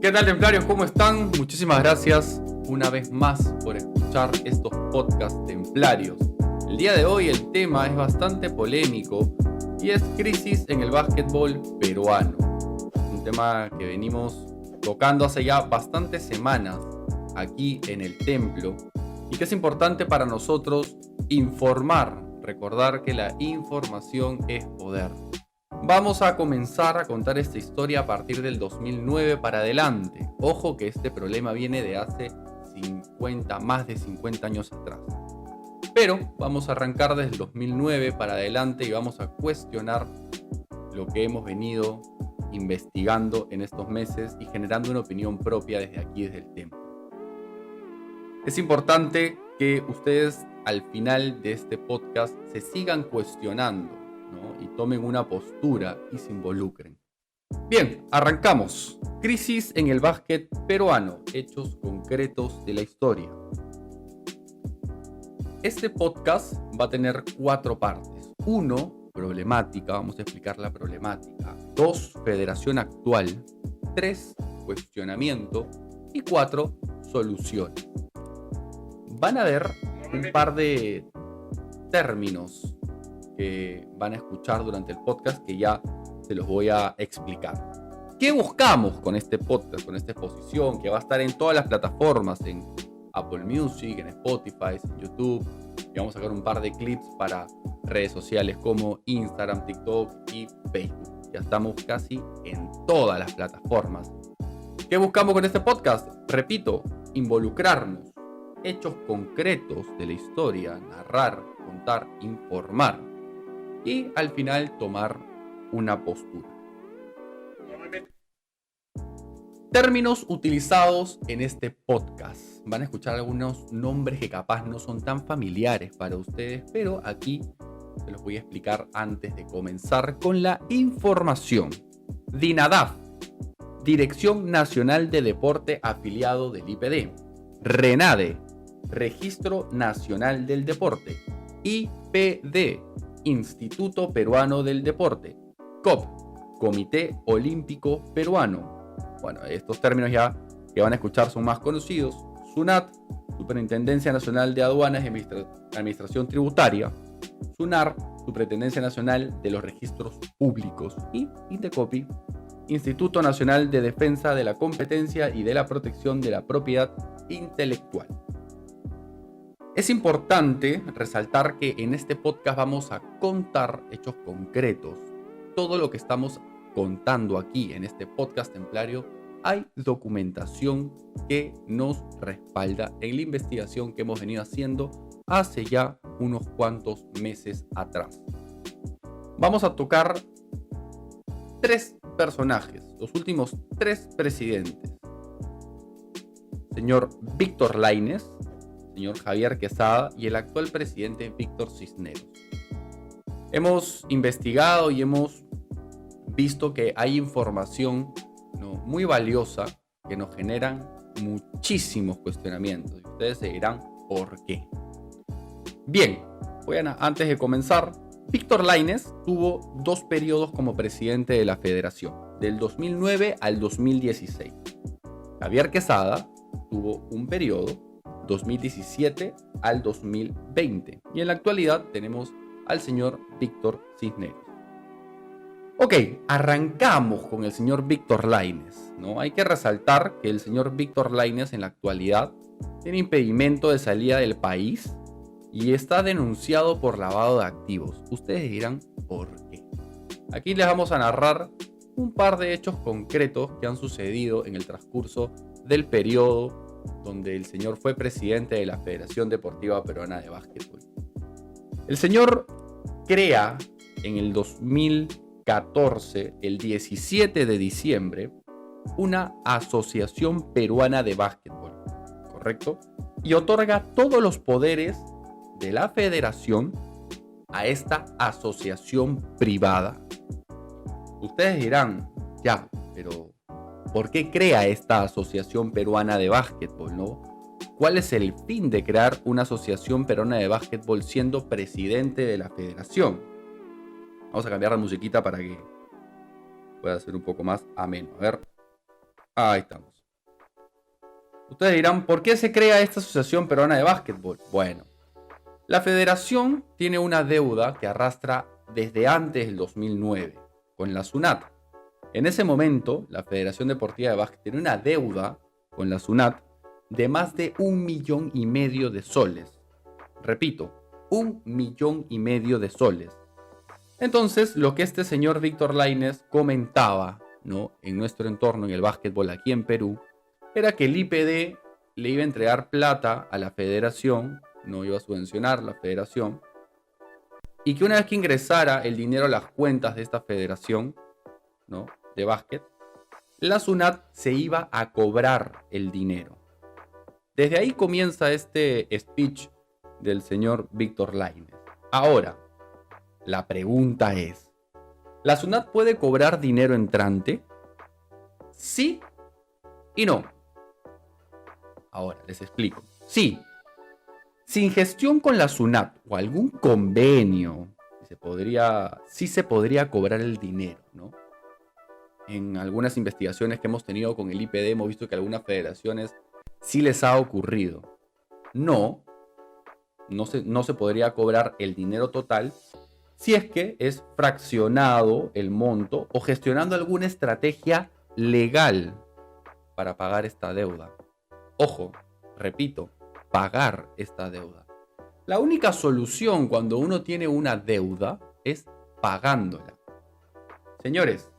¿Qué tal, templarios? ¿Cómo están? Muchísimas gracias una vez más por escuchar estos podcasts templarios. El día de hoy el tema es bastante polémico y es crisis en el básquetbol peruano. Un tema que venimos tocando hace ya bastantes semanas aquí en el templo y que es importante para nosotros informar, recordar que la información es poder. Vamos a comenzar a contar esta historia a partir del 2009 para adelante. Ojo que este problema viene de hace más de 50 años atrás. Pero vamos a arrancar desde el 2009 para adelante y vamos a cuestionar lo que hemos venido investigando en estos meses y generando una opinión propia desde aquí, desde el templo. Es importante que ustedes al final de este podcast se sigan cuestionando, ¿no? Y tomen una postura y se involucren. Bien, arrancamos. Crisis en el básquet peruano. Hechos concretos de la historia. Este podcast va a tener 4 partes. 1, problemática. Vamos a explicar la problemática. 2, federación actual. 3, cuestionamiento. Y 4, soluciones. Van a ver un par de términos que van a escuchar durante el podcast que ya se los voy a explicar. ¿Qué buscamos con este podcast, con esta exposición que va a estar en todas las plataformas, en Apple Music, en Spotify, en YouTube? Y vamos a sacar un par de clips para redes sociales como Instagram, TikTok y Facebook. Ya estamos casi en todas las plataformas. ¿Qué buscamos con este podcast? Repito, involucrarnos, hechos concretos de la historia, narrar, contar, informar y al final tomar una postura. Términos utilizados en este podcast. Van a escuchar algunos nombres que capaz no son tan familiares para ustedes, pero aquí se los voy a explicar antes de comenzar con la información. DINADAF, Dirección Nacional de Deporte afiliado del IPD. RENADE, Registro Nacional del Deporte. IPD, Instituto Peruano del Deporte. COP, Comité Olímpico Peruano. Bueno, estos términos ya que van a escuchar son más conocidos. SUNAT, Superintendencia Nacional de Aduanas y Administración Tributaria. SUNAR, Superintendencia Nacional de los Registros Públicos. Y INDECOPI, Instituto Nacional de Defensa de la Competencia y de la Protección de la Propiedad Intelectual. Es importante resaltar que en este podcast vamos a contar hechos concretos. Todo lo que estamos contando aquí en este podcast templario, hay documentación que nos respalda en la investigación que hemos venido haciendo hace ya unos cuantos meses atrás. Vamos a tocar 3 personajes, los últimos 3 presidentes. Señor Víctor Lainez, señor Javier Quesada y el actual presidente Víctor Cisneros. Hemos investigado y hemos visto que hay información, ¿no?, muy valiosa que nos generan muchísimos cuestionamientos. Y ustedes se dirán por qué. Bien, antes de comenzar, Víctor Lainez tuvo 2 periodos como presidente de la federación, del 2009 al 2016. Javier Quesada tuvo un periodo 2017 al 2020. Y en la actualidad tenemos al señor Víctor Cisneros. Ok, arrancamos con el señor Víctor Lainez, ¿no? Hay que resaltar que el señor Víctor Lainez en la actualidad tiene impedimento de salida del país y está denunciado por lavado de activos. Ustedes dirán por qué. Aquí les vamos a narrar un par de hechos concretos que han sucedido en el transcurso del periodo donde el señor fue presidente de la Federación Deportiva Peruana de Básquetbol. El señor crea en el 2014, el 17 de diciembre, una Asociación Peruana de Básquetbol, ¿correcto? Y otorga todos los poderes de la federación a esta asociación privada. Ustedes dirán, ya, pero ¿por qué crea esta Asociación Peruana de Básquetbol, no? ¿Cuál es el fin de crear una Asociación Peruana de Básquetbol siendo presidente de la federación? Vamos a cambiar la musiquita para que pueda ser un poco más ameno. A ver, ahí estamos. Ustedes dirán, ¿por qué se crea esta Asociación Peruana de Básquetbol? Bueno, la federación tiene una deuda que arrastra desde antes del 2009 con la SUNAT. En ese momento, la Federación Deportiva de Básquet tenía una deuda con la SUNAT de más de 1,5 millones de soles. Repito, 1,5 millones de soles. Entonces, lo que este señor Víctor Lainez comentaba, ¿no?, en nuestro entorno, en el básquetbol aquí en Perú, era que el IPD le iba a entregar plata a la federación, no iba a subvencionar la federación, y que una vez que ingresara el dinero a las cuentas de esta federación, ¿no?, de básquet, la SUNAT se iba a cobrar el dinero. Desde ahí comienza este speech del señor Víctor Lainez. Ahora, la pregunta es, ¿la SUNAT puede cobrar dinero entrante? Sí y no. Ahora, les explico. Sí, sin gestión con la SUNAT o algún convenio, sí se podría cobrar el dinero, ¿no? En algunas investigaciones que hemos tenido con el IPD hemos visto que a algunas federaciones sí les ha ocurrido. No se podría cobrar el dinero total si es que es fraccionado el monto o gestionando alguna estrategia legal para pagar esta deuda. Ojo, repito, pagar esta deuda. La única solución cuando uno tiene una deuda es pagándola. Señores,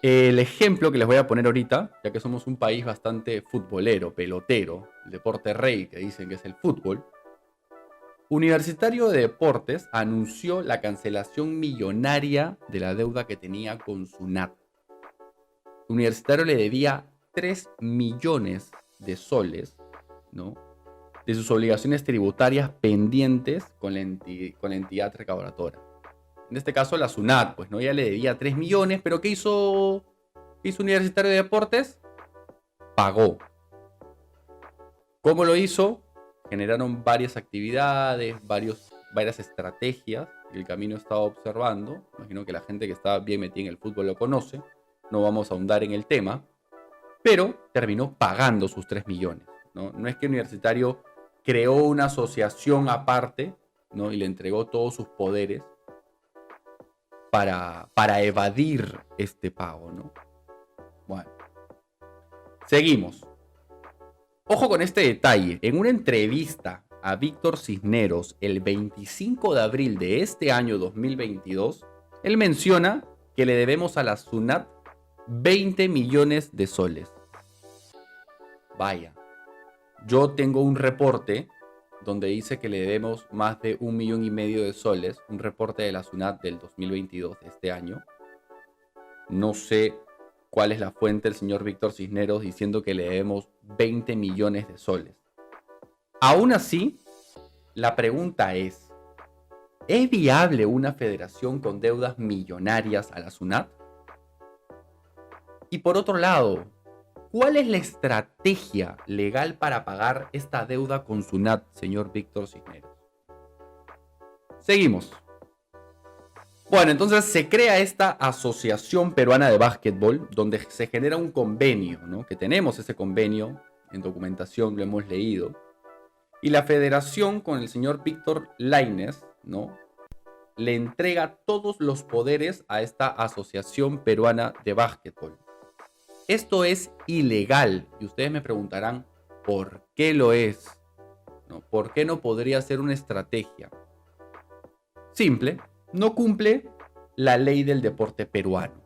el ejemplo que les voy a poner ahorita, ya que somos un país bastante futbolero, pelotero, el deporte rey que dicen que es el fútbol, Universitario de Deportes anunció la cancelación millonaria de la deuda que tenía con SUNAT. Universitario le debía 3 millones de soles, ¿no?, de sus obligaciones tributarias pendientes con la entidad recaudadora. En este caso la SUNAT, pues no, ya le debía 3 millones, pero ¿qué hizo Universitario de Deportes? Pagó. ¿Cómo lo hizo? Generaron varias actividades, varias estrategias que el camino estaba observando. Imagino que la gente que está bien metida en el fútbol lo conoce. No vamos a ahondar en el tema. Pero terminó pagando sus 3 millones. No es que Universitario creó una asociación aparte, ¿no?, y le entregó todos sus poderes para evadir este pago, ¿no? Bueno, seguimos. Ojo con este detalle. En una entrevista a Víctor Cisneros el 25 de abril de este año 2022, él menciona que le debemos a la SUNAT 20 millones de soles. Vaya, yo tengo un reporte donde dice que le debemos más de 1,5 millones de soles, un reporte de la SUNAT del 2022 de este año. No sé cuál es la fuente del señor Víctor Cisneros diciendo que le debemos 20 millones de soles. Aún así, la pregunta ¿es viable una federación con deudas millonarias a la SUNAT? Y por otro lado, ¿cuál es la estrategia legal para pagar esta deuda con SUNAT, señor Víctor Cisneros? Seguimos. Bueno, entonces se crea esta Asociación Peruana de Básquetbol, donde se genera un convenio, ¿no?, que tenemos ese convenio en documentación, lo hemos leído. Y la federación con el señor Víctor Lainez, ¿no?, le entrega todos los poderes a esta Asociación Peruana de Básquetbol. Esto es ilegal y ustedes me preguntarán, ¿por qué lo es? ¿No? ¿Por qué no podría ser una estrategia? Simple, no cumple la ley del deporte peruano.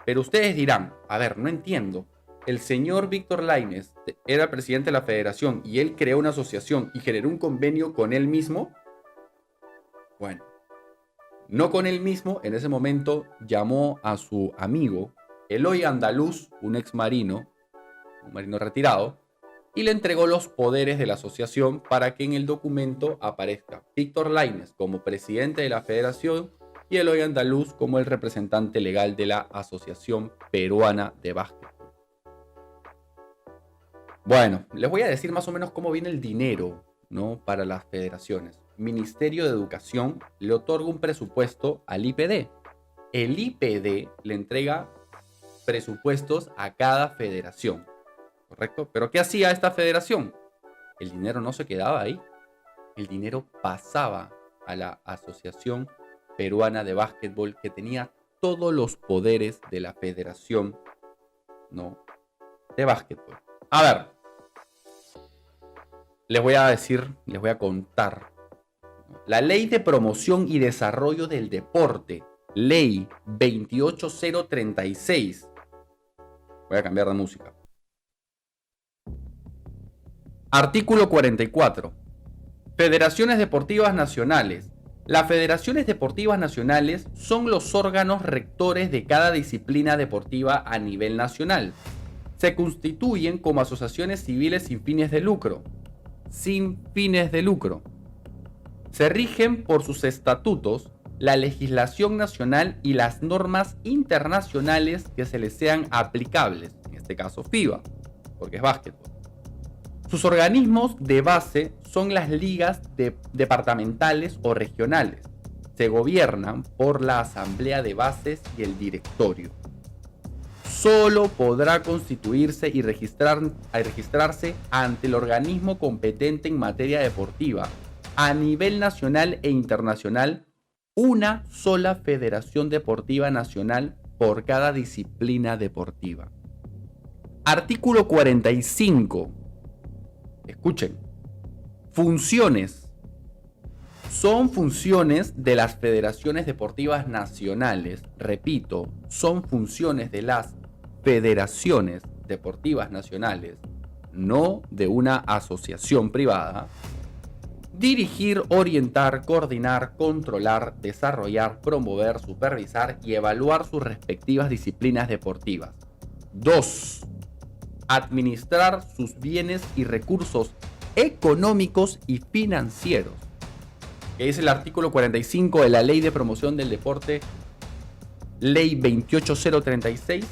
Pero ustedes dirán, a ver, no entiendo. El señor Víctor Lainez era presidente de la federación y él creó una asociación y generó un convenio con él mismo. Bueno, no con él mismo, en ese momento llamó a su amigo Eloy Andaluz, un ex marino, un marino retirado, y le entregó los poderes de la asociación para que en el documento aparezca Víctor Lainez como presidente de la federación y Eloy Andaluz como el representante legal de la Asociación Peruana de Básquetbol. Bueno, les voy a decir más o menos cómo viene el dinero, ¿no?, para las federaciones. Ministerio de Educación le otorga un presupuesto al IPD. El IPD le entrega presupuestos a cada federación. ¿correcto? Pero ¿qué hacía esta federación? El dinero no se quedaba ahí. El dinero pasaba a la Asociación Peruana de Básquetbol, que tenía todos los poderes de la Federación, ¿no?, de básquetbol. A ver, les voy a contar. La Ley de Promoción y Desarrollo del Deporte, Ley 28036. Voy a cambiar de música. Artículo 44. Federaciones Deportivas Nacionales. Las federaciones deportivas nacionales son los órganos rectores de cada disciplina deportiva a nivel nacional. Se constituyen como asociaciones civiles sin fines de lucro. Sin fines de lucro. Se rigen por sus estatutos, la legislación nacional y las normas internacionales que se les sean aplicables, en este caso FIBA, porque es básquetbol. Sus organismos de base son las ligas departamentales o regionales. Se gobiernan por la asamblea de bases y el directorio. Solo podrá constituirse y registrarse ante el organismo competente en materia deportiva a nivel nacional e internacional una sola federación deportiva nacional por cada disciplina deportiva. Artículo 45. Escuchen. Funciones. Son funciones de las federaciones deportivas nacionales. Repito, son funciones de las federaciones deportivas nacionales, no de una asociación privada. Dirigir, orientar, coordinar, controlar, desarrollar, promover, supervisar y evaluar sus respectivas disciplinas deportivas. 2. Administrar sus bienes y recursos económicos y financieros. Que es el artículo 45 de la Ley de Promoción del Deporte, Ley 28036.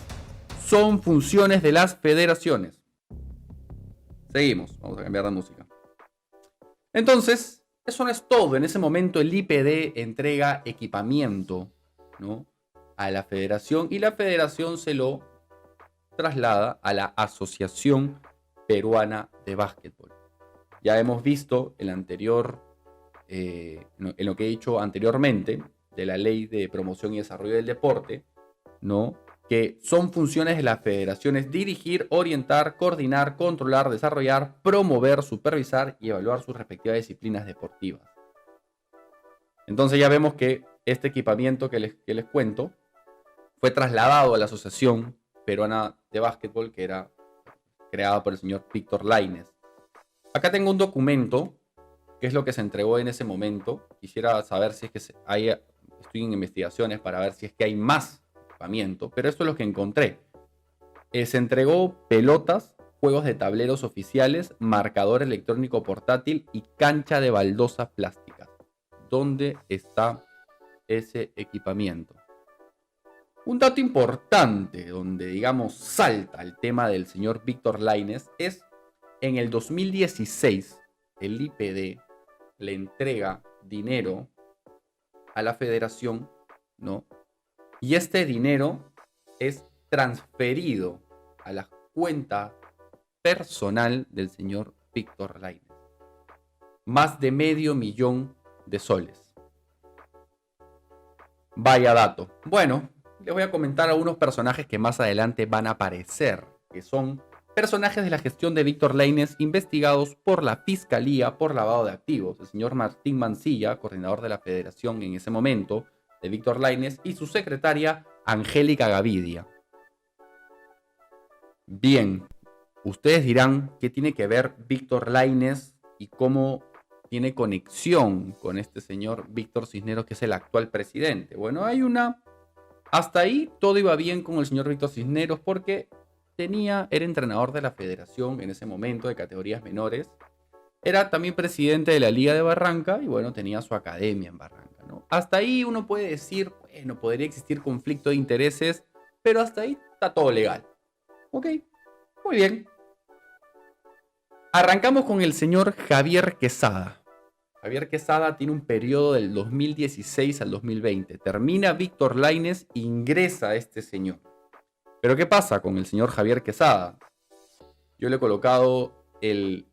Son funciones de las federaciones. Seguimos, vamos a cambiar de música. Entonces, eso no es todo. En ese momento el IPD entrega equipamiento, ¿no?, a la federación y la federación se lo traslada a la Asociación Peruana de Básquetbol. Ya hemos visto en lo que he dicho anteriormente de la Ley de Promoción y Desarrollo del Deporte, ¿no?, que son funciones de las federaciones dirigir, orientar, coordinar, controlar, desarrollar, promover, supervisar y evaluar sus respectivas disciplinas deportivas. Entonces ya vemos que este equipamiento que les cuento fue trasladado a la Asociación Peruana de Básquetbol, que era creada por el señor Víctor Lainez. Acá tengo un documento, que es lo que se entregó en ese momento. Quisiera saber si es que estoy en investigaciones para ver si es que hay más, pero esto es lo que encontré. Se entregó pelotas, juegos de tableros oficiales, marcador electrónico portátil y cancha de baldosas plásticas. ¿Dónde está ese equipamiento? Un dato importante donde, digamos, salta el tema del señor Víctor Lainez es en el 2016 el IPD le entrega dinero a la federación, ¿no? Y este dinero es transferido a la cuenta personal del señor Víctor Lainez. Más de $500,000 de soles. Vaya dato. Bueno, les voy a comentar a unos personajes que más adelante van a aparecer, que son personajes de la gestión de Víctor Lainez investigados por la Fiscalía por lavado de activos. El señor Martín Mancilla, coordinador de la federación en ese momento, de Víctor Lainez, y su secretaria Angélica Gavidia. Bien, ustedes dirán qué tiene que ver Víctor Lainez y cómo tiene conexión con este señor Víctor Cisneros, que es el actual presidente. Bueno, hasta ahí todo iba bien con el señor Víctor Cisneros porque era entrenador de la federación en ese momento de categorías menores. Era también presidente de la Liga de Barranca y bueno, tenía su academia en Barranca, ¿no? Hasta ahí uno puede decir, bueno, podría existir conflicto de intereses, pero hasta ahí está todo legal. Ok, muy bien. Arrancamos con el señor Javier Quesada. Javier Quesada tiene un periodo del 2016 al 2020. Termina Víctor Lainez, ingresa este señor. Pero ¿qué pasa con el señor Javier Quesada? yo le he colocado el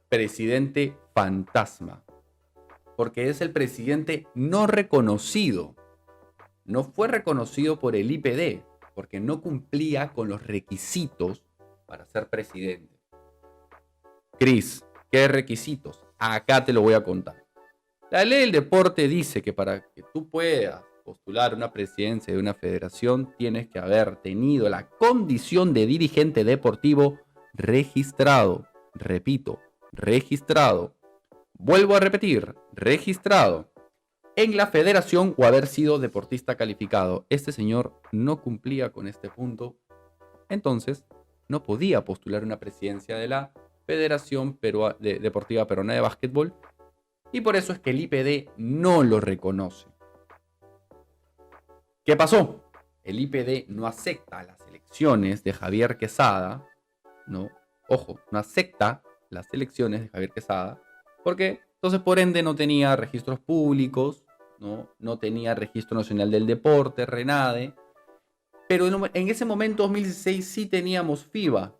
presidente fantasma, porque es el presidente no reconocido. No fue reconocido por el IPD, porque no cumplía con los requisitos para ser presidente. Cris, ¿qué requisitos? Acá te lo voy a contar. La ley del deporte dice que para que tú puedas postular una presidencia de una federación, tienes que haber tenido la condición de dirigente deportivo registrado. Repito, registrado. Vuelvo a repetir, registrado en la federación o haber sido deportista calificado. Este señor no cumplía con este punto, entonces no podía postular una presidencia de la Federación Deportiva Peruana de Básquetbol, y por eso es que el IPD no lo reconoce. ¿Qué pasó? El IPD no acepta las elecciones de Javier Quesada, ¿no? Ojo, no acepta las elecciones de Javier Quesada, porque entonces por ende no tenía registros públicos, no tenía Registro Nacional del Deporte, RENADE, pero en ese momento, 2016, sí teníamos FIBA.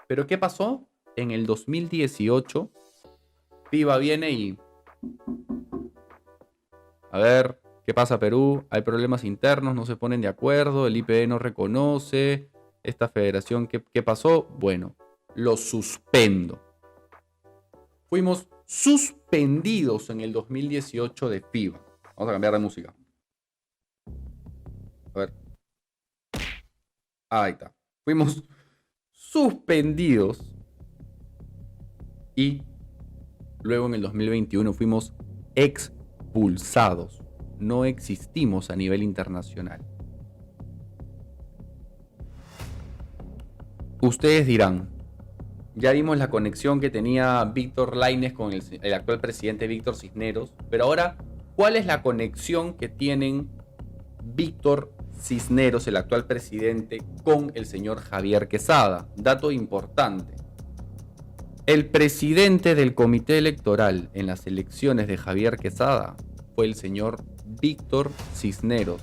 ¿Pero qué pasó? En el 2018, FIBA viene y... A ver, ¿qué pasa Perú? Hay problemas internos, no se ponen de acuerdo, el IPD no reconoce, esta federación, ¿qué pasó? Bueno, lo suspendo. Fuimos suspendidos en el 2018 de FIBA. Vamos a cambiar de música. A ver. Ahí está. Fuimos suspendidos. Y luego en el 2021 fuimos expulsados. No existimos a nivel internacional. Ustedes dirán, ya vimos la conexión que tenía Víctor Lainez con el actual presidente Víctor Cisneros, pero ahora, ¿cuál es la conexión que tienen Víctor Cisneros, el actual presidente, con el señor Javier Quesada? Dato importante. El presidente del comité electoral en las elecciones de Javier Quesada fue el señor Víctor Cisneros,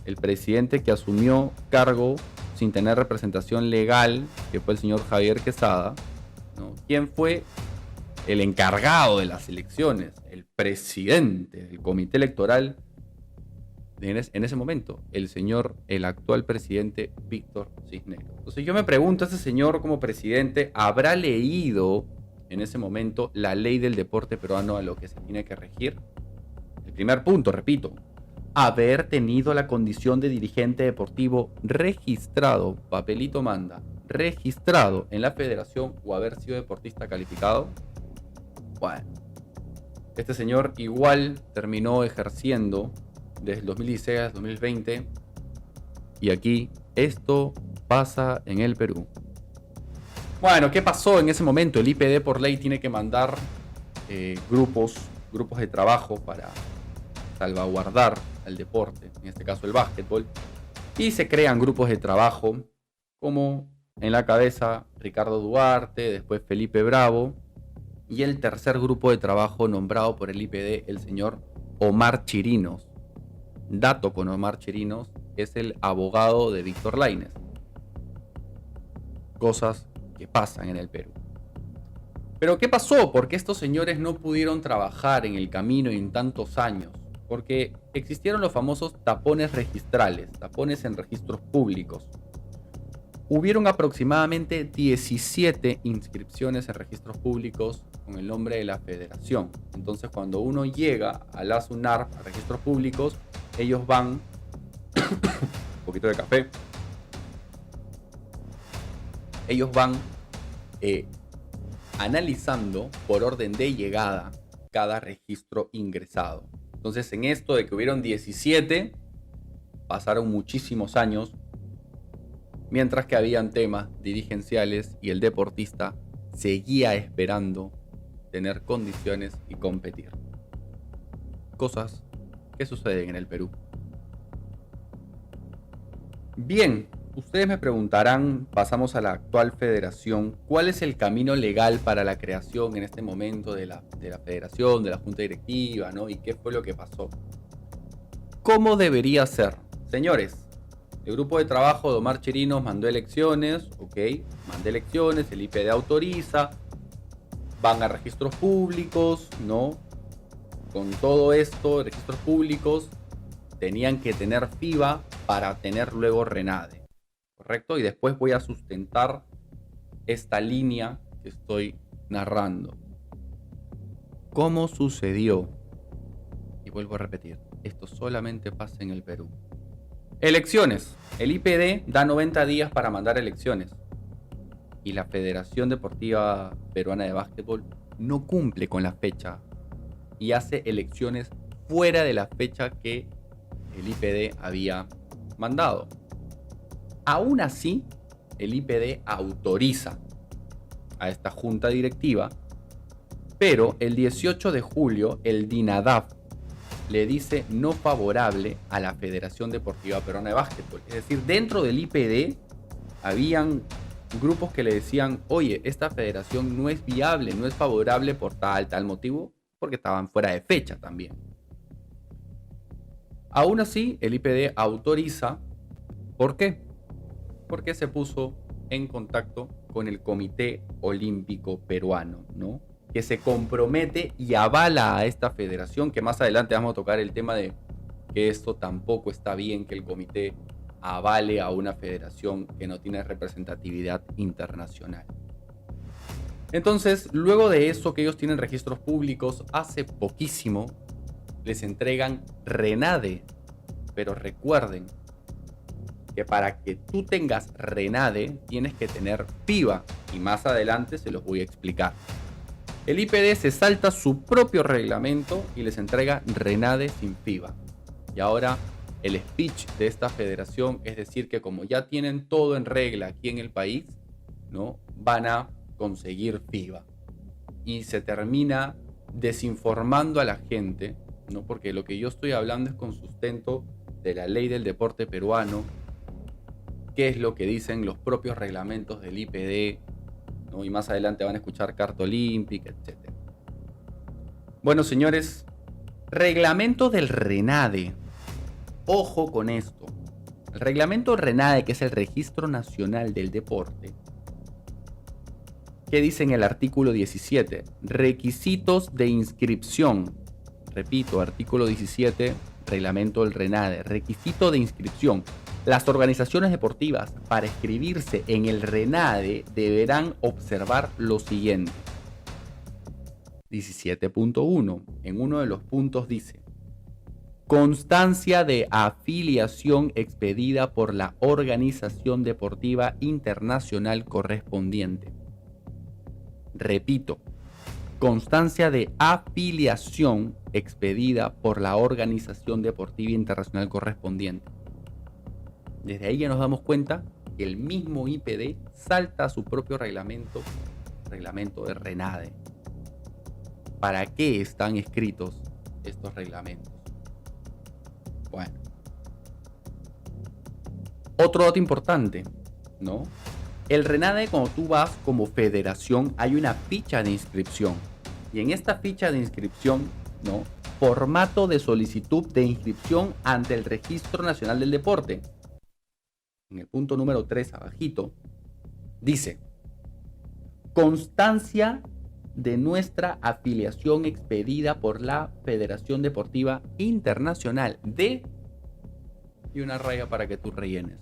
el presidente que asumió cargo sin tener representación legal, que fue el señor Javier Quesada, ¿no? ¿Quién fue el encargado de las elecciones? El presidente del comité electoral en ese momento, el actual presidente Víctor Cisneros. Entonces yo me pregunto, ese señor como presidente habrá leído en ese momento la ley del deporte peruano a lo que se tiene que regir. El primer punto, repito, haber tenido la condición de dirigente deportivo registrado, papelito manda, registrado en la federación o haber sido deportista calificado. Bueno, este señor igual terminó ejerciendo desde el 2016 al 2020, y aquí esto pasa en el Perú. Bueno, ¿qué pasó en ese momento? El IPD por ley tiene que mandar grupos de trabajo para salvaguardar al deporte, en este caso el básquetbol, y se crean grupos de trabajo como en la cabeza Ricardo Duarte, después Felipe Bravo, y el tercer grupo de trabajo nombrado por el IPD, el señor Omar Chirinos. Dato con Omar Chirinos, es el abogado de Víctor Lainez. Cosas que pasan en el Perú. Pero ¿qué pasó? ¿Por qué estos señores no pudieron trabajar en el camino en tantos años? Porque existieron los famosos tapones registrales, tapones en registros públicos. Hubieron aproximadamente 17 inscripciones en registros públicos con el nombre de la federación. Entonces, cuando uno llega a la SUNARP, a registros públicos, ellos van... un poquito de café. Ellos van analizando por orden de llegada cada registro ingresado. Entonces, en esto de que hubieron 17, pasaron muchísimos años, mientras que habían temas dirigenciales y el deportista seguía esperando tener condiciones y competir. Cosas que suceden en el Perú. Bien, ustedes me preguntarán, pasamos a la actual federación, ¿cuál es el camino legal para la creación en este momento de la federación, de la junta directiva, ¿no? ¿Y qué fue lo que pasó? ¿Cómo debería ser? Señores, El grupo de trabajo de Omar Chirinos mandó elecciones, ok, mandé elecciones, el IPD autoriza, van a registros públicos, ¿no? Con todo esto, registros públicos, tenían que tener FIBA para tener luego RENADE, ¿correcto? Y después voy a sustentar esta línea que estoy narrando. ¿Cómo sucedió? Y vuelvo a repetir, esto solamente pasa en el Perú. Elecciones. El IPD da 90 días para mandar elecciones. Y la Federación Deportiva Peruana de Básquetbol no cumple con la fecha y hace elecciones fuera de la fecha que el IPD había mandado. Aún así, el IPD autoriza a esta junta directiva, pero el 18 de julio el DINADAF le dice no favorable a la Federación Deportiva Peruana de Básquetbol. Es decir, dentro del IPD habían grupos que le decían, oye, esta federación no es viable, no es favorable por tal motivo, porque estaban fuera de fecha también. Aún así, el IPD autoriza. ¿Por qué? Porque se puso en contacto con el Comité Olímpico Peruano, ¿no? Que se compromete y avala a esta federación, que más adelante vamos a tocar el tema de que esto tampoco está bien, que el comité avale a una federación que no tiene representatividad internacional. Entonces, luego de eso, que ellos tienen registros públicos, hace poquísimo les entregan RENADE. Pero recuerden que para que tú tengas RENADE tienes que tener FIBA, y más adelante se los voy a explicar. El IPD se salta su propio reglamento y les entrega RENADE sin FIBA. Y ahora el speech de esta federación es decir que como ya tienen todo en regla aquí en el país, ¿no? Van a conseguir FIBA. Y se termina desinformando a la gente, ¿no? Porque lo que yo estoy hablando es con sustento de la ley del deporte peruano, qué es lo que dicen los propios reglamentos del IPD, ¿no? Y más adelante van a escuchar Carta Olímpica, etc. Bueno, señores, reglamento del RENADE. Ojo con esto. El reglamento RENADE, que es el Registro Nacional del Deporte, ¿qué dice en el artículo 17? Requisitos de inscripción. Repito, artículo 17, reglamento del RENADE. Requisito de inscripción. Las organizaciones deportivas para inscribirse en el RENADE deberán observar lo siguiente. 17.1. En uno de los puntos dice: constancia de afiliación expedida por la organización deportiva internacional correspondiente. Repito, constancia de afiliación expedida por la organización deportiva internacional correspondiente. Desde ahí ya nos damos cuenta que el mismo IPD salta a su propio reglamento de RENADE. ¿Para qué están escritos estos reglamentos? Bueno. Otro dato importante, ¿no? El RENADE, cuando tú vas como federación, hay una ficha de inscripción. Y en esta ficha de inscripción, ¿no? Formato de solicitud de inscripción ante el Registro Nacional del Deporte. En el punto número 3, abajito, dice: constancia de nuestra afiliación expedida por la Federación Deportiva Internacional de... y una raya para que tú rellenes.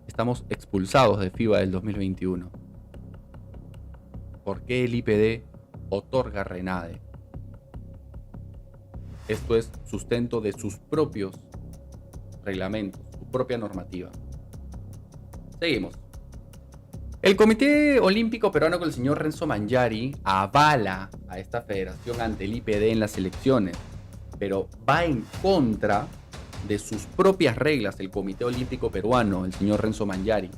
Estamos expulsados de FIBA del 2021. ¿Por qué el IPD otorga RENADE? Esto es sustento de sus propios reglamentos, su propia normativa. Seguimos. El Comité Olímpico Peruano con el señor Renzo Mangiari avala a esta federación ante el IPD en las elecciones, pero va en contra de sus propias reglas. El Comité Olímpico Peruano, el señor Renzo Mangiari,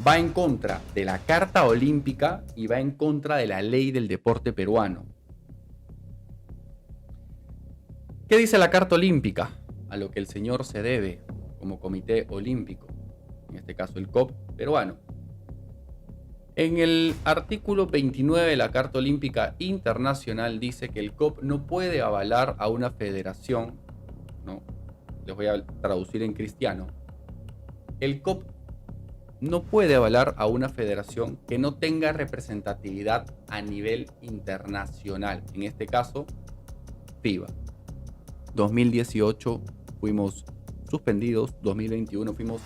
va en contra de la Carta Olímpica y va en contra de la ley del deporte peruano. ¿Qué dice la Carta Olímpica? A lo que el señor se debe como Comité Olímpico, en este caso el COP peruano. En el artículo 29 de la Carta Olímpica Internacional dice que el COP no puede avalar a una federación, ¿no?, les voy a traducir en cristiano, el COP no puede avalar a una federación que no tenga representatividad a nivel internacional. En este caso, FIBA. 2018 fuimos suspendidos, 2021 fuimos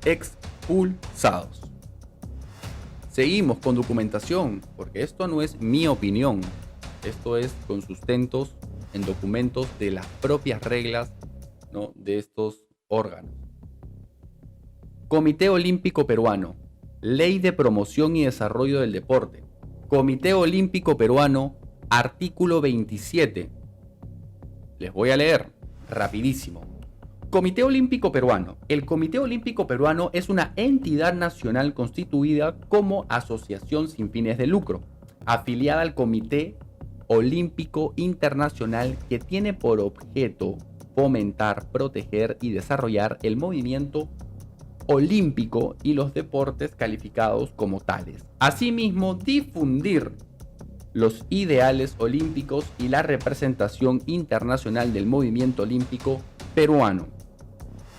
expulsados. Seguimos con documentación, porque esto no es mi opinión, esto es con sustentos en documentos de las propias reglas, ¿no?, de estos órganos. Comité Olímpico Peruano, Ley de Promoción y Desarrollo del Deporte. Comité Olímpico Peruano, artículo 27. Les voy a leer rapidísimo. Comité Olímpico Peruano. El Comité Olímpico Peruano es una entidad nacional constituida como asociación sin fines de lucro, afiliada al Comité Olímpico Internacional, que tiene por objeto fomentar, proteger y desarrollar el movimiento olímpico y los deportes calificados como tales. Asimismo, difundir los ideales olímpicos y la representación internacional del movimiento olímpico peruano.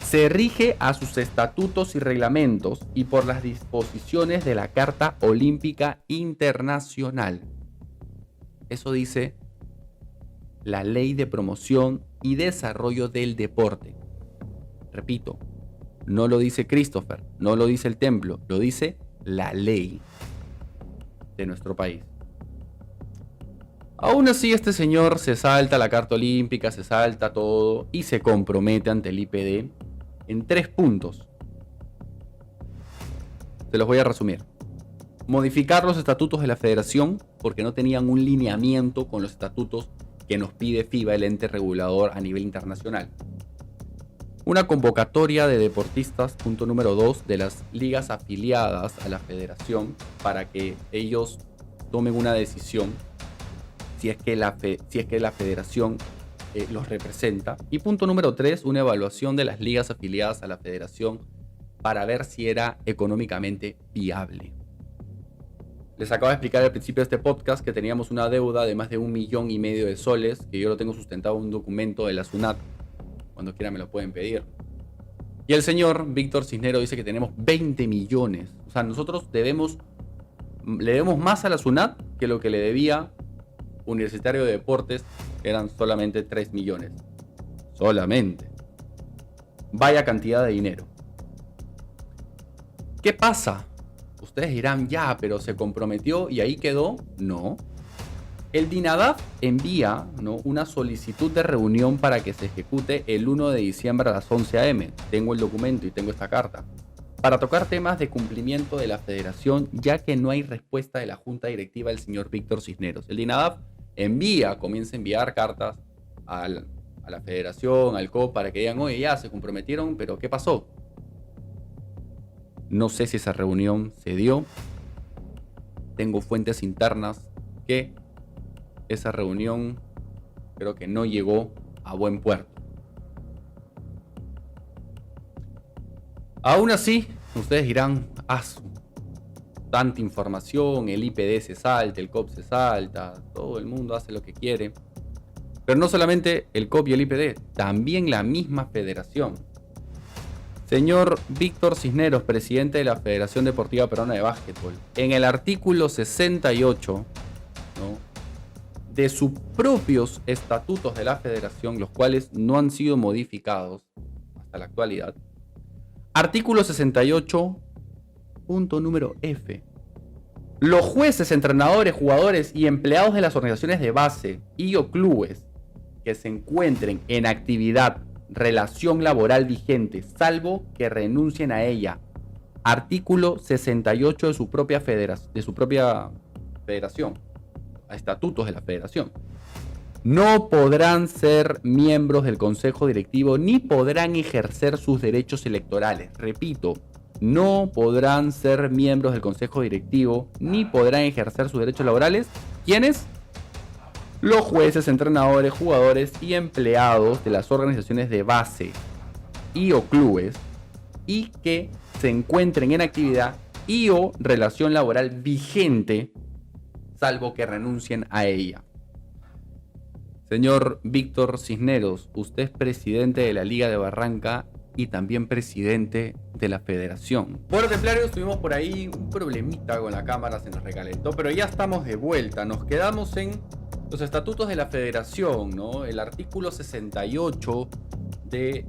Se rige a sus estatutos y reglamentos y por las disposiciones de la Carta Olímpica Internacional. Eso dice la Ley de Promoción y Desarrollo del Deporte. Repito, no lo dice Christopher, no lo dice el templo, lo dice la ley de nuestro país. Aún así, este señor se salta la Carta Olímpica, se salta todo y se compromete ante el IPD en 3 puntos. Se los voy a resumir. Modificar los estatutos de la federación porque no tenían un lineamiento con los estatutos que nos pide FIBA, el ente regulador a nivel internacional. Una convocatoria de deportistas, punto número 2, de las ligas afiliadas a la federación para que ellos tomen una decisión si es que la federación los representa. Y punto número 3, una evaluación de las ligas afiliadas a la federación para ver si era económicamente viable. Les acabo de explicar al principio de este podcast que teníamos una deuda de más de 1,5 millones de soles, que yo lo tengo sustentado en un documento de la SUNAT. Cuando quieran me lo pueden pedir. Y el señor Víctor Cisneros dice que tenemos 20 millones. O sea, nosotros le debemos más a la SUNAT que lo que le debía Universitario de Deportes, que eran solamente 3 millones. Solamente. Vaya cantidad de dinero. ¿Qué pasa? Ustedes dirán, ya, pero se comprometió y ahí quedó. No. El DINADAF envía, ¿no?, una solicitud de reunión para que se ejecute el 1 de diciembre a las 11 a.m. Tengo el documento y tengo esta carta. Para tocar temas de cumplimiento de la federación, ya que no hay respuesta de la junta directiva del señor Víctor Cisneros. El DINADAF comienza a enviar cartas a la federación, al COP, para que digan, oye, ya se comprometieron, pero ¿qué pasó? No sé si esa reunión se dio. Tengo fuentes internas que esa reunión creo que no llegó a buen puerto. Aún así, ustedes dirán, tanta información, el IPD se salta, el COP se salta, todo el mundo hace lo que quiere. Pero no solamente el COP y el IPD, también la misma federación. Señor Víctor Cisneros, presidente de la Federación Deportiva Peruana de Básquetbol, en el artículo 68, ¿no?, de sus propios estatutos de la federación, los cuales no han sido modificados hasta la actualidad. Artículo 68, punto número F. Los jueces, entrenadores, jugadores y empleados de las organizaciones de base y o clubes que se encuentren en actividad, relación laboral vigente, salvo que renuncien a ella. Artículo 68 de su propia federación. A estatutos de la federación. No podrán ser miembros del consejo directivo ni podrán ejercer sus derechos electorales. Repito, no podrán ser miembros del consejo directivo ni podrán ejercer sus derechos laborales. ¿Quiénes? Los jueces, entrenadores, jugadores y empleados de las organizaciones de base y o clubes y que se encuentren en actividad y o relación laboral vigente, salvo que renuncien a ella. Señor Víctor Cisneros, usted es presidente de la Liga de Barranca y también presidente de la Federación. Bueno, templarios, tuvimos por ahí un problemita con la cámara, se nos recalentó, pero ya estamos de vuelta. Nos quedamos en los estatutos de la Federación, ¿no? El artículo 68 de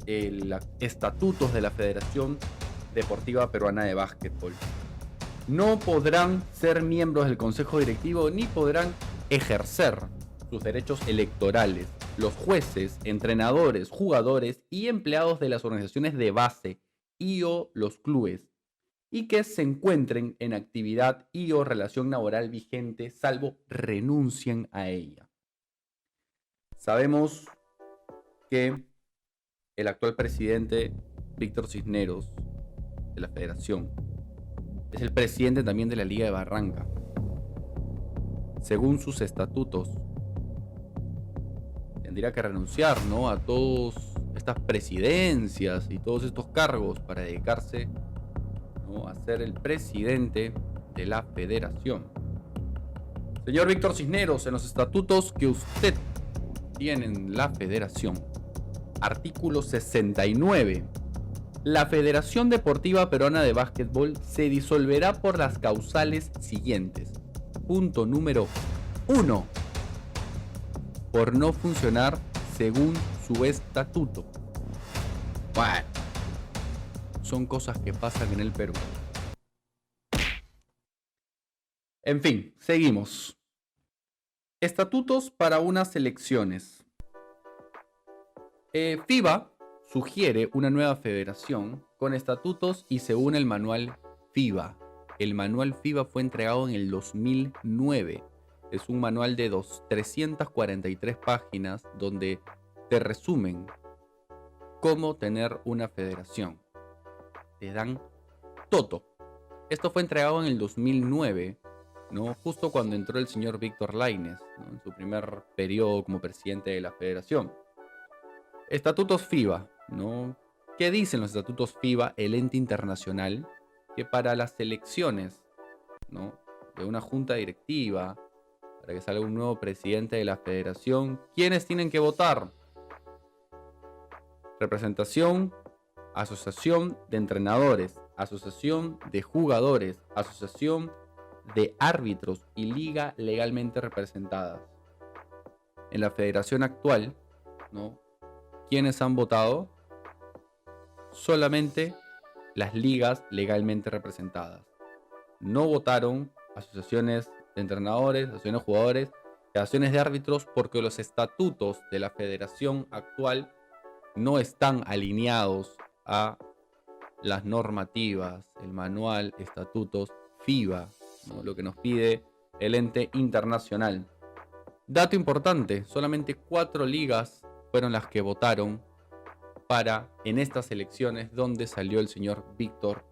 el estatutos de la Federación Deportiva Peruana de Básquetbol. No podrán ser miembros del Consejo Directivo ni podrán ejercer sus derechos electorales los jueces, entrenadores, jugadores y empleados de las organizaciones de base y o los clubes y que se encuentren en actividad y o relación laboral vigente salvo renuncien a ella. Sabemos que el actual presidente Víctor Cisneros de la Federación es el presidente también de la Liga de Barranca. Según sus estatutos, tendría que renunciar, ¿no?, a todas estas presidencias y todos estos cargos para dedicarse, ¿no?, a ser el presidente de la Federación. Señor Víctor Cisneros, en los estatutos que usted tiene en la Federación, artículo 69, la Federación Deportiva Peruana de Básquetbol se disolverá por las causales siguientes. Punto número 1. Por no funcionar según su estatuto. Bueno, son cosas que pasan en el Perú. En fin, seguimos. Estatutos para unas elecciones. FIBA sugiere una nueva federación con estatutos y según el manual FIBA. El manual FIBA fue entregado en el 2009. Es un manual de 343 páginas donde te resumen cómo tener una federación. Te dan todo. Esto fue entregado en el 2009, ¿no?, justo cuando entró el señor Víctor Lainez, ¿no?, en su primer periodo como presidente de la federación. Estatutos FIBA, ¿no? ¿Qué dicen los estatutos FIBA, el ente internacional? Que para las elecciones, ¿no?, de una junta directiva, para que salga un nuevo presidente de la federación, ¿quiénes tienen que votar? Representación, asociación de entrenadores, asociación de jugadores, asociación de árbitros y liga legalmente representadas. En la federación actual, ¿no?, ¿quiénes han votado? Solamente las ligas legalmente representadas. No votaron asociaciones de entrenadores, asociaciones de jugadores, asociaciones de árbitros, porque los estatutos de la federación actual no están alineados a las normativas, el manual, estatutos FIBA, ¿no?, lo que nos pide el ente internacional. Dato importante, solamente 4 ligas fueron las que votaron en estas elecciones donde salió el señor Víctor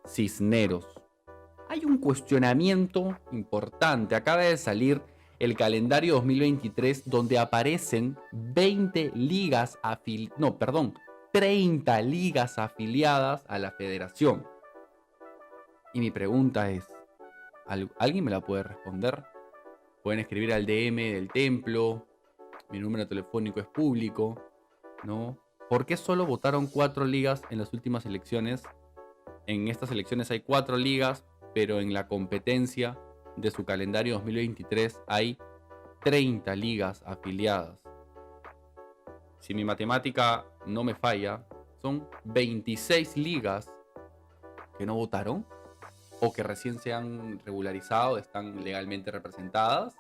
Cisneros. Hay un cuestionamiento importante. Acaba de salir el calendario 2023 donde aparecen 30 ligas afiliadas a la federación. Y mi pregunta es, ¿alguien me la puede responder? Pueden escribir al DM del templo, mi número telefónico es público, ¿no? ¿Por qué solo votaron 4 ligas en las últimas elecciones? En estas elecciones hay 4 ligas, pero en la competencia de su calendario 2023 hay 30 ligas afiliadas. Si mi matemática no me falla, son 26 ligas que no votaron o que recién se han regularizado, están legalmente representadas.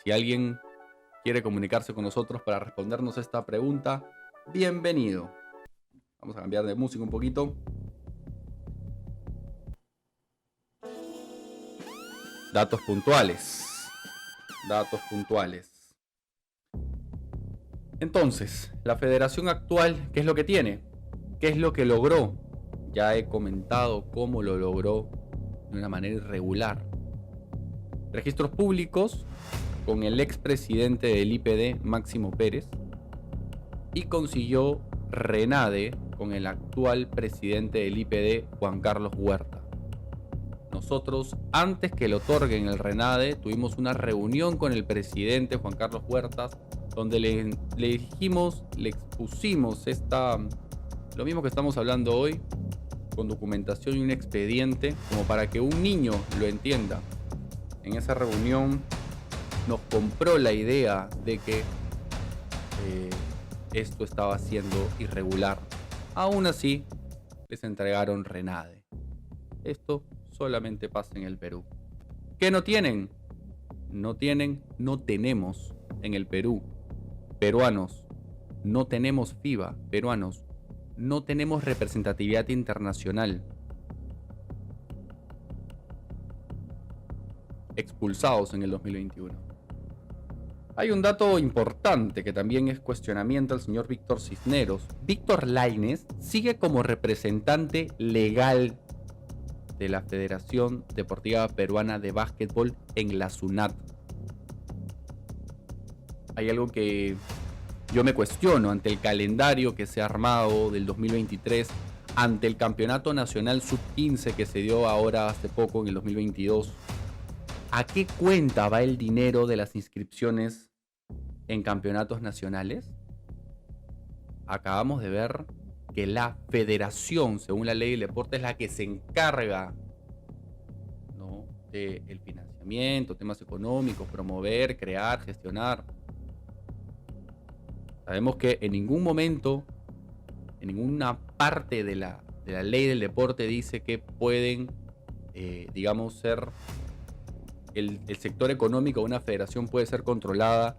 Si alguien quiere comunicarse con nosotros para respondernos esta pregunta, bienvenido. Vamos a cambiar de música un poquito. Datos puntuales. Entonces, la federación actual, ¿qué es lo que tiene? ¿Qué es lo que logró? Ya he comentado cómo lo logró de una manera irregular. Registros públicos con el expresidente del IPD, Máximo Pérez, y consiguió RENADE con el actual presidente del IPD, Juan Carlos Huerta. Nos nosotros, antes que le otorguen el RENADE, tuvimos una reunión con el presidente Juan Carlos Huertas, donde le dijimos, le expusimos lo mismo que estamos hablando hoy, con documentación y un expediente, como para que un niño lo entienda. En esa reunión nos compró la idea de que esto estaba siendo irregular. Aún así, les entregaron RENADE. Esto solamente pasa en el Perú. ¿Qué no tienen? No tenemos en el Perú. Peruanos, no tenemos FIBA. Peruanos, no tenemos representatividad internacional. Expulsados en el 2021. Hay un dato importante que también es cuestionamiento al señor Víctor Cisneros. Víctor Lainez sigue como representante legal de la Federación Deportiva Peruana de Básquetbol en la SUNAT. Hay algo que yo me cuestiono ante el calendario que se ha armado del 2023, ante el Campeonato Nacional Sub-15 que se dio ahora hace poco en el 2022. ¿A qué cuenta va el dinero de las inscripciones en campeonatos nacionales? Acabamos de ver que la federación, según la ley del deporte, es la que se encarga, ¿no?, del financiamiento, temas económicos, promover, crear, gestionar. Sabemos que en ningún momento, en ninguna parte de la ley del deporte dice que pueden, digamos, ser el sector económico de una federación puede ser controlada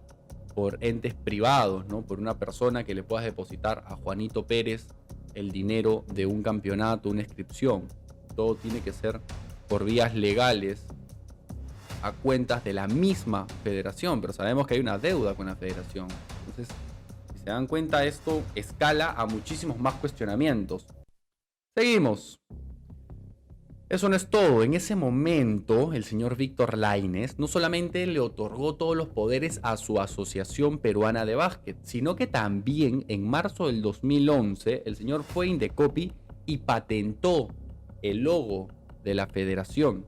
por entes privados, ¿no? Por una persona que le puedas depositar a Juanito Pérez el dinero de un campeonato, una inscripción. Todo tiene que ser por vías legales a cuentas de la misma federación, pero sabemos que hay una deuda con la federación. Entonces, si se dan cuenta, esto escala a muchísimos más cuestionamientos. Seguimos. Eso no es todo. En ese momento, el señor Víctor Lainez no solamente le otorgó todos los poderes a su Asociación Peruana de Básquet, sino que también en marzo del 2011 el señor fue a Indecopi y patentó el logo de la federación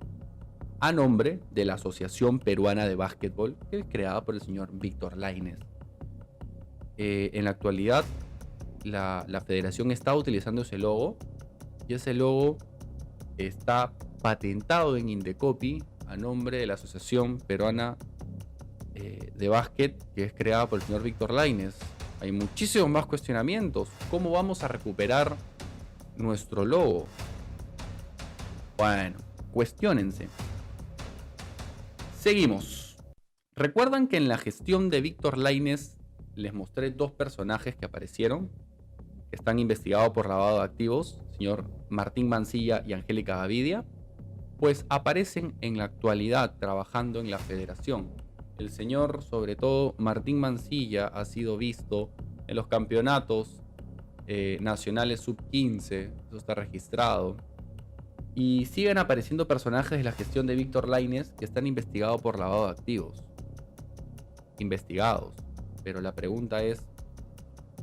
a nombre de la Asociación Peruana de Básquetbol, que es creada por el señor Víctor Lainez. En la actualidad, la federación está utilizando ese logo y ese logo está patentado en Indecopi a nombre de la Asociación Peruana de Básquet, que es creada por el señor Víctor Lainez. Hay muchísimos más cuestionamientos. ¿Cómo vamos a recuperar nuestro logo? Bueno, cuestiónense. Seguimos. ¿Recuerdan que en la gestión de Víctor Lainez les mostré dos personajes que aparecieron, que están investigados por lavado de activos, señor Martín Mancilla y Angélica Gavidia? Pues aparecen en la actualidad trabajando en la federación. El señor, sobre todo Martín Mancilla, ha sido visto en los campeonatos nacionales sub-15, eso está registrado. Y siguen apareciendo personajes de la gestión de Víctor Lainez que están investigados por lavado de activos. Investigados. Pero la pregunta es,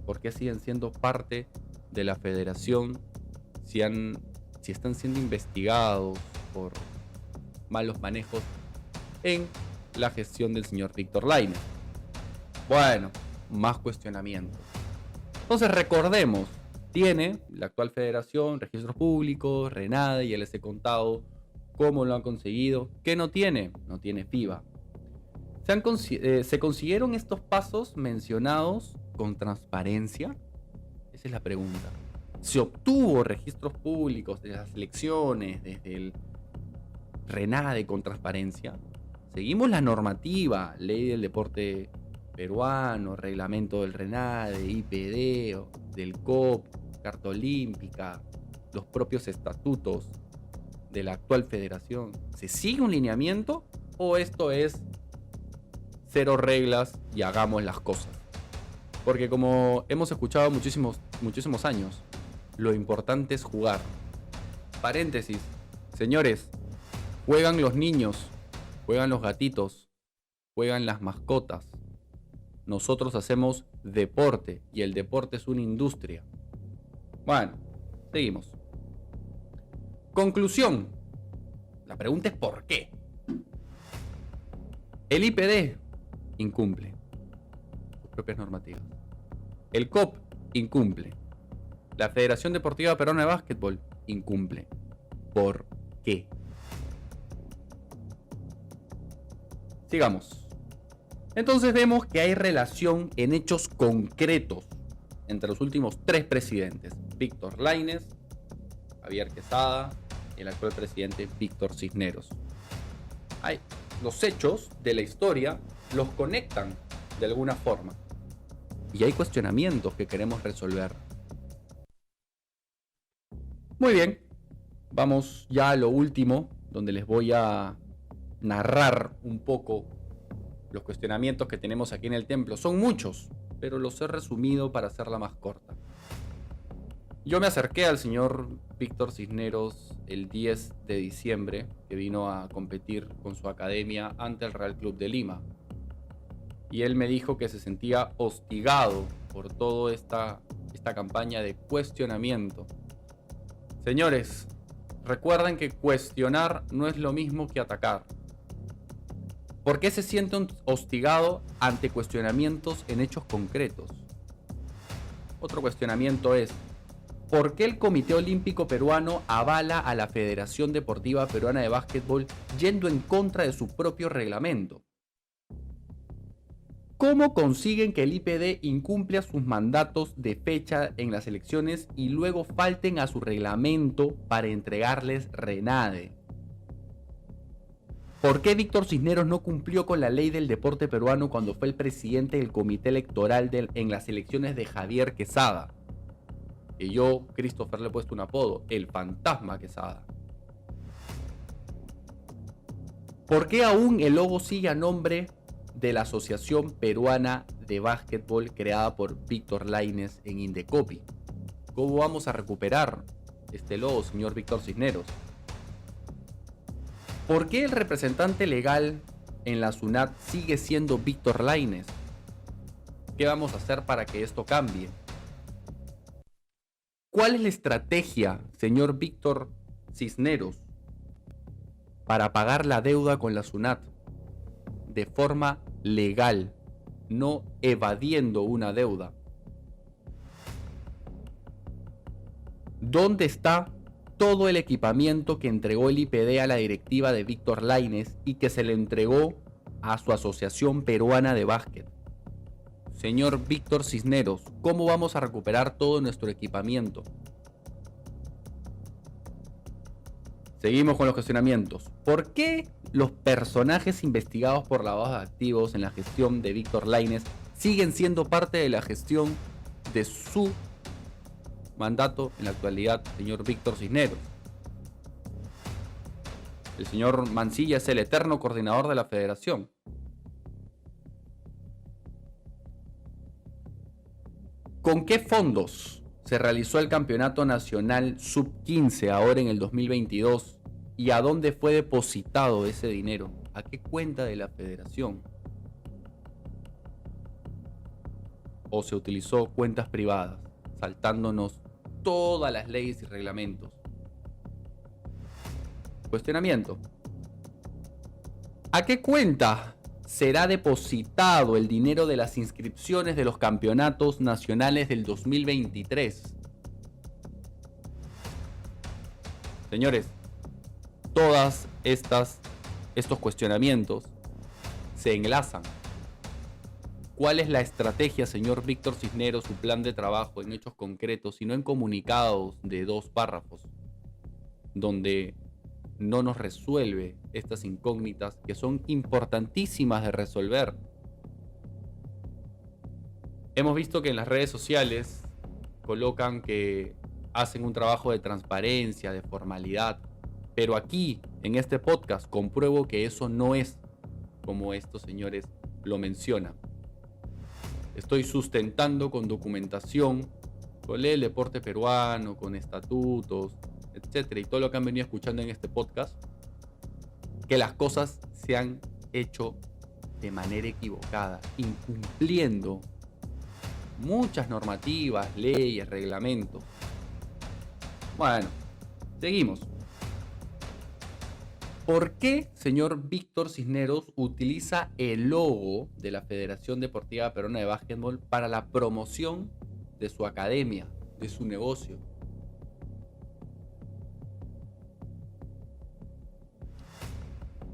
¿por qué siguen siendo parte de la federación si están siendo investigados por malos manejos en la gestión del señor Víctor Lainez? Bueno, más cuestionamientos. Entonces recordemos, tiene la actual federación registros públicos, RENADE, ya les he contado cómo lo han conseguido. ¿Qué no tiene? No tiene FIBA. ¿Se consiguieron estos pasos mencionados con transparencia? Esa es la pregunta. ¿Se obtuvo registros públicos de las elecciones, desde el RENADE con transparencia? ¿Seguimos la normativa, ley del deporte peruano, reglamento del RENADE, IPD, del COP, Carta Olímpica, los propios estatutos de la actual federación? ¿Se sigue un lineamiento o esto es cero reglas y hagamos las cosas? Porque como hemos escuchado muchísimos años, lo importante es jugar. Paréntesis, señores, juegan los niños, juegan los gatitos, juegan las mascotas. Nosotros hacemos deporte y el deporte es una industria. Bueno, seguimos. Conclusión. La pregunta es ¿por qué? El IPD incumple sus propias normativas. El COP incumple. La Federación Deportiva Peruana de Básquetbol incumple. ¿Por qué? Sigamos. Entonces vemos que hay relación en hechos concretos entre los últimos 3 presidentes: Víctor Lainez, Javier Quesada y el actual presidente Víctor Cisneros. Los hechos de la historia los conectan de alguna forma y hay cuestionamientos que queremos resolver. Muy bien, vamos ya a lo último, donde les voy a narrar un poco los cuestionamientos que tenemos aquí en el templo. Son muchos, pero los he resumido para hacerla más corta. Yo me acerqué al señor Víctor Cisneros el 10 de diciembre, que vino a competir con su academia ante el Real Club de Lima. Y él me dijo que se sentía hostigado por toda esta campaña de cuestionamiento. Señores, recuerden que cuestionar no es lo mismo que atacar. ¿Por qué se siente hostigado ante cuestionamientos en hechos concretos? Otro cuestionamiento es: ¿por qué el Comité Olímpico Peruano avala a la Federación Deportiva Peruana de Básquetbol yendo en contra de su propio reglamento? ¿Cómo consiguen que el IPD incumpla sus mandatos de fecha en las elecciones y luego falten a su reglamento para entregarles RENADE? ¿Por qué Víctor Cisneros no cumplió con la ley del deporte peruano cuando fue el presidente del comité electoral en las elecciones de Javier Quesada? Que yo, Christopher, le he puesto un apodo: el fantasma Quesada. ¿Por qué aún el logo sigue a nombre de la Asociación Peruana de Básquetbol creada por Víctor Lainez en Indecopi? ¿Cómo vamos a recuperar este logo, señor Víctor Cisneros? ¿Por qué el representante legal en la SUNAT sigue siendo Víctor Lainez? ¿Qué vamos a hacer para que esto cambie? ¿Cuál es la estrategia, señor Víctor Cisneros, para pagar la deuda con la SUNAT de forma legal, no evadiendo una deuda? ¿Dónde está todo el equipamiento que entregó el IPD a la directiva de Víctor Lainez y que se le entregó a su Asociación Peruana de Básquet? Señor Víctor Cisneros, ¿cómo vamos a recuperar todo nuestro equipamiento? Seguimos con los cuestionamientos. ¿Por qué los personajes investigados por lavado de activos en la gestión de Víctor Lainez siguen siendo parte de la gestión de su mandato en la actualidad, señor Víctor Cisneros? El señor Mancilla es el eterno coordinador de la federación. ¿Con qué fondos se realizó el campeonato nacional sub-15 ahora en el 2022? ¿Y a dónde fue depositado ese dinero? ¿A qué cuenta de la federación? ¿O se utilizó cuentas privadas, saltándonos todas las leyes y reglamentos? Cuestionamiento: ¿a qué cuenta será depositado el dinero de las inscripciones de los campeonatos nacionales del 2023? Señores, todas estos cuestionamientos se enlazan. ¿Cuál es la estrategia, señor Víctor Cisneros, su plan de trabajo en hechos concretos y no en comunicados de 2 párrafos, donde no nos resuelve estas incógnitas que son importantísimas de resolver? Hemos visto que en las redes sociales colocan que hacen un trabajo de transparencia, de formalidad, pero aquí, en este podcast, compruebo que eso no es como estos señores lo mencionan. Estoy sustentando con documentación, con el deporte peruano, con estatutos, etcétera, y todo lo que han venido escuchando en este podcast, que las cosas se han hecho de manera equivocada, incumpliendo muchas normativas, leyes, reglamentos. Bueno, seguimos. ¿Por qué, señor Víctor Cisneros, utiliza el logo de la Federación Deportiva Peruana de Básquetbol para la promoción de su academia, de su negocio?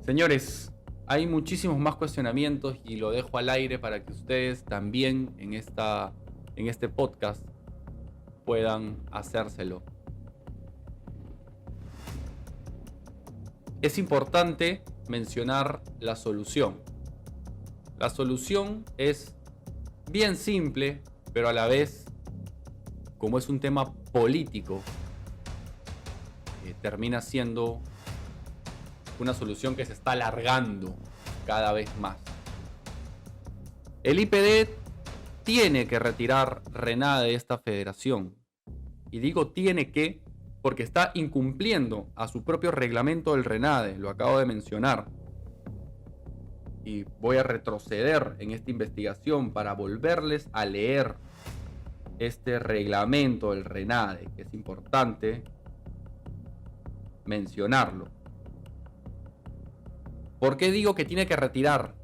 Señores, hay muchísimos más cuestionamientos y lo dejo al aire para que ustedes también en este podcast puedan hacérselo. Es importante mencionar la solución. La solución es bien simple, pero a la vez, como es un tema político, termina siendo una solución que se está alargando cada vez más. El IPD tiene que retirar RENADE de esta federación. Y digo tiene que porque está incumpliendo a su propio reglamento del RENADE, lo acabo de mencionar. Y voy a retroceder en esta investigación para volverles a leer este reglamento del RENADE, que es importante mencionarlo. ¿Por qué digo que tiene que retirar?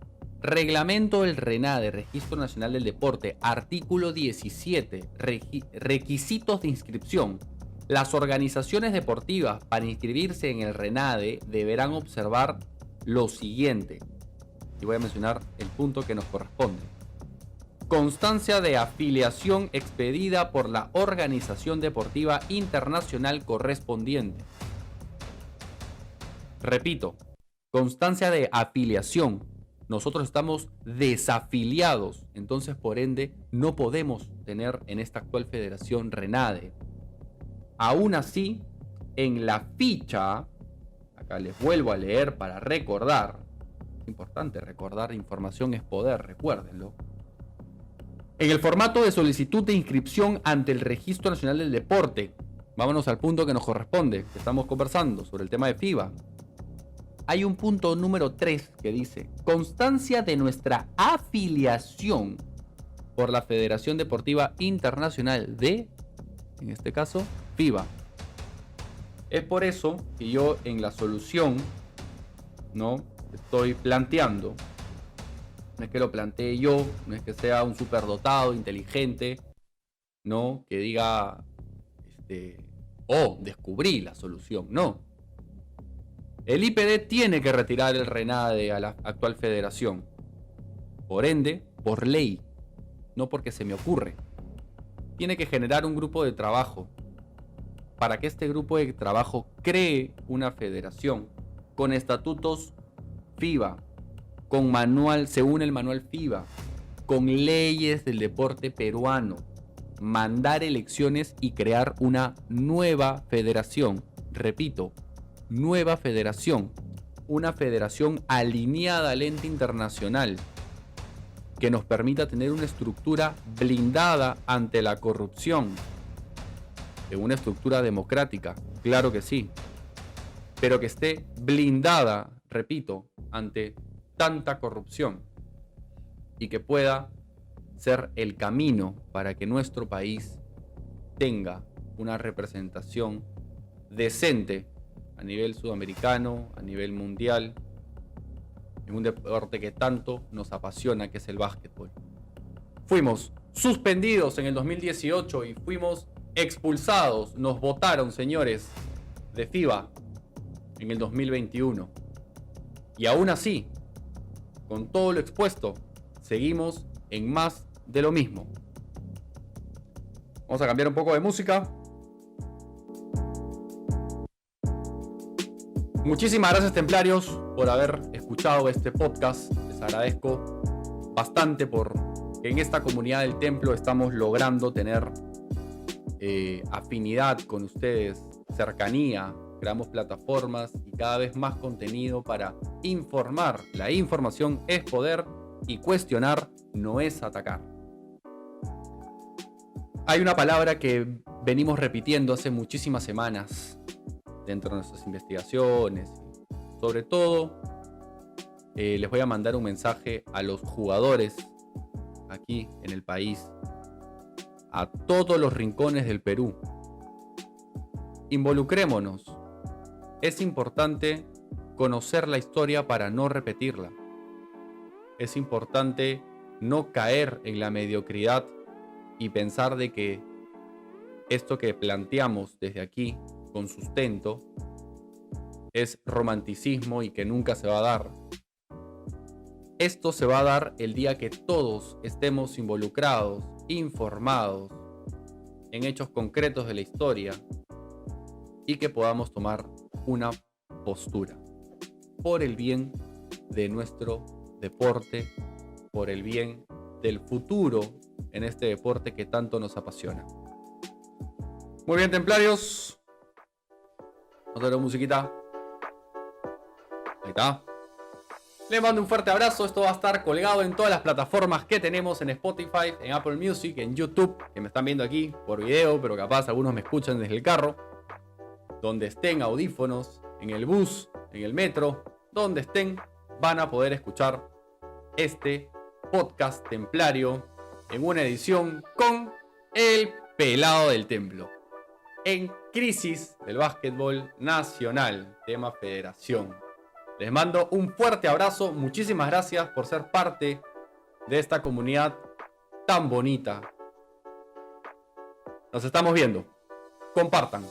Reglamento del RENADE, Registro Nacional del Deporte, artículo 17, requisitos de inscripción. Las organizaciones deportivas para inscribirse en el RENADE deberán observar lo siguiente. Y voy a mencionar el punto que nos corresponde. Constancia de afiliación expedida por la organización deportiva internacional correspondiente. Repito, constancia de afiliación. Nosotros estamos desafiliados, entonces por ende no podemos tener en esta actual federación RENADE. Aún así, en la ficha, acá les vuelvo a leer para recordar, es importante recordar, información es poder, recuérdenlo. En el formato de solicitud de inscripción ante el Registro Nacional del Deporte, vámonos al punto que nos corresponde, que estamos conversando sobre el tema de FIBA. Hay un punto número 3 que dice, constancia de nuestra afiliación por la Federación Deportiva Internacional de, en este caso, FIBA. Es por eso que yo en la solución, ¿no?, estoy planteando, no es que lo plantee yo, no es que sea un superdotado, inteligente, ¿no?, que diga, descubrí la solución, no. El IPD tiene que retirar el RENADE a la actual federación. Por ende, por ley, no porque se me ocurre. Tiene que generar un grupo de trabajo para que este grupo de trabajo cree una federación con estatutos FIBA, con manual, según el manual FIBA, con leyes del deporte peruano, mandar elecciones y crear una nueva federación. Repito, nueva federación, una federación alineada al ente internacional que nos permita tener una estructura blindada ante la corrupción, una estructura democrática, claro que sí, pero que esté blindada, repito, ante tanta corrupción y que pueda ser el camino para que nuestro país tenga una representación decente a nivel sudamericano, a nivel mundial, en un deporte que tanto nos apasiona, que es el básquetbol. Fuimos suspendidos en el 2018 y fuimos expulsados, nos votaron, señores, de FIBA en el 2021. Y aún así, con todo lo expuesto, seguimos en más de lo mismo. Vamos a cambiar un poco de música. Muchísimas gracias, templarios, por haber escuchado este podcast. Les agradezco bastante por que en esta comunidad del templo estamos logrando tener afinidad con ustedes, cercanía, creamos plataformas y cada vez más contenido para informar. La información es poder y cuestionar no es atacar. Hay una palabra que venimos repitiendo hace muchísimas semanas dentro de nuestras investigaciones. Sobre todo, les voy a mandar un mensaje a los jugadores aquí en el país, a todos los rincones del Perú. Involucrémonos. Es importante conocer la historia para no repetirla. Es importante no caer en la mediocridad y pensar de que esto que planteamos desde aquí con sustento es romanticismo y que nunca se va a dar. Esto se va a dar el día que todos estemos involucrados, informados en hechos concretos de la historia y que podamos tomar una postura por el bien de nuestro deporte, por el bien del futuro en este deporte que tanto nos apasiona. Muy bien, templarios. Vamos a ver la musiquita. Ahí está. Les mando un fuerte abrazo. Esto va a estar colgado en todas las plataformas que tenemos, en Spotify, en Apple Music, en YouTube, que me están viendo aquí por video, pero capaz algunos me escuchan desde el carro. Donde estén, audífonos, en el bus, en el metro, donde estén, van a poder escuchar este podcast templario en una edición con el pelado del templo. En crisis del básquetbol nacional, tema federación. Les mando un fuerte abrazo. Muchísimas gracias por ser parte de esta comunidad tan bonita. Nos estamos viendo. Compartan.